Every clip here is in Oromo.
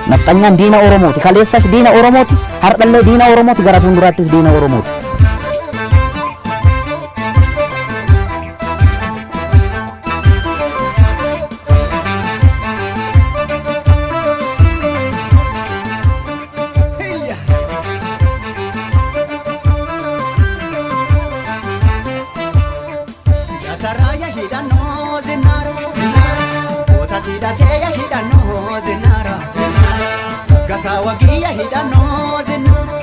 Naftanyan diina Oromooti. Kaleessas diina Oromooti. Hardhallee diina Oromooti. Gara fuulduraattis diina Oromooti. Gasawagiya hidano zinara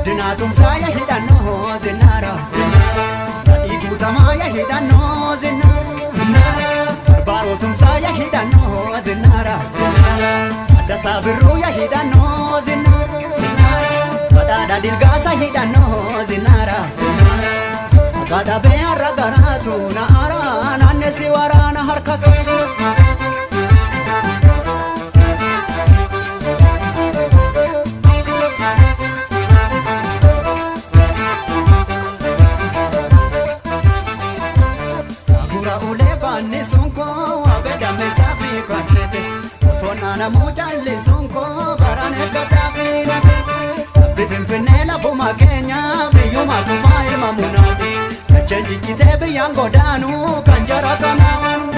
dinatum saya hidano zinara igutamaya hidano zinara barotum saya hidano zinara dasabiruya hidano zinara badada dilgasa hidano zinara agada beara garatu na ara nanne siwarana harkatu Namo jalle sonko barane kadabina Bibin pinela buma Kenya biyuma tumail mamunati Changi kitabe yango danu kanjara kanawan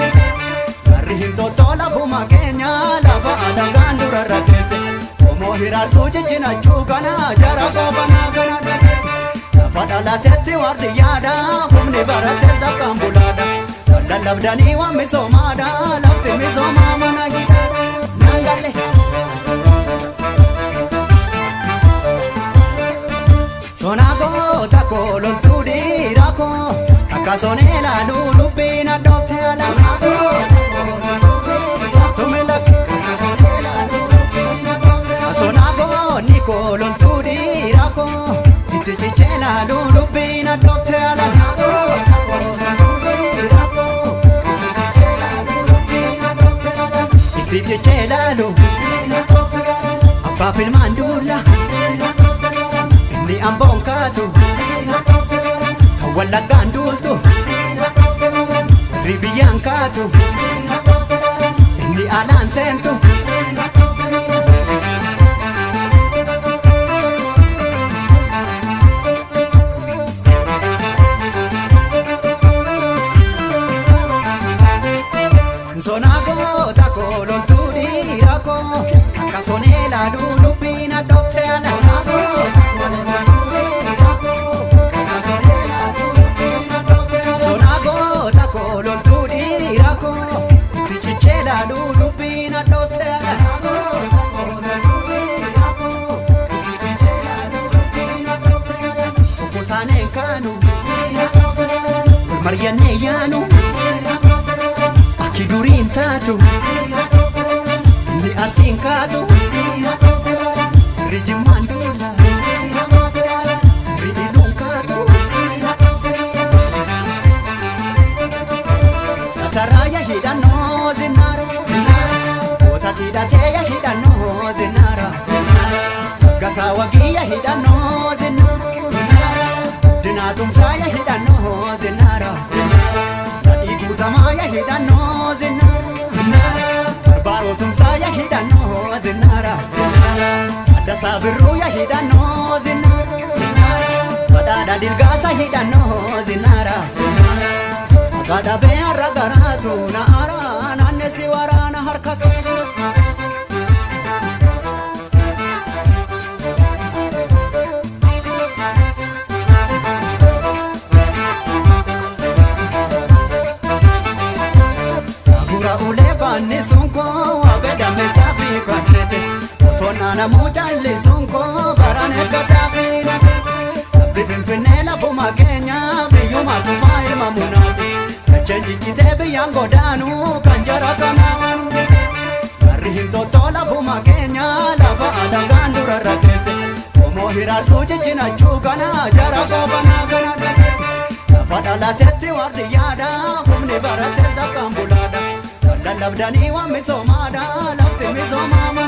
Rihin totola buma Kenya lava adagandura ratese Omo hirar soje jina chugana jara gobana gana ratese Fadala tete wardi yada humne barates da kambulada Lalabdani wa misomada labte misomama nagida Sonago tako lontudi rako akasonela lulubina doktela Tumelak akasonela lulubina doktela Sonago niko lontudi rako itichela lulubina doktela Tijelalu Apapil mandula Inni ambongkatu Kawala gandultu Ribiyankatu Inni alansentu Sonago tako lontudi rako akasonela lulubina doktela Sonago tako lontudi rako akasonela lulubina doktela Sonago tako lontudi rako tichichela lulubina doktela Sonago tako lontudi rako tichichela lulubina doktela Tukutane kanu Marianne yanu Kidurin tatu Ni arsin katu Rijiman dula Rijilun katu Tataraya hidano zinara Otatida teya hidano zinara Gasawagiya hidano zinara Dinatum saya hidano zinara Igutamaya hidano Barotum saya hidano zinara Dasabiruya hidano zinara Badada dilgasa hidano zinara Agada beara garatu na ara nanne siwarana harkatu Ule sonko abeda mesabi kwansete Otona na mujalle sonko barane kadabina Bibin pinela buma Kenya biyuma tumail mamunati Changi kitabe yango danu kanjara kanawanu Rihin totola buma Kenya lava adagandura ratese Omo hirar soje jina chugana jara gobana gana ratese Fadala tete wardi yada humne barates da kambulada Lalabdani wa misomada labte misomama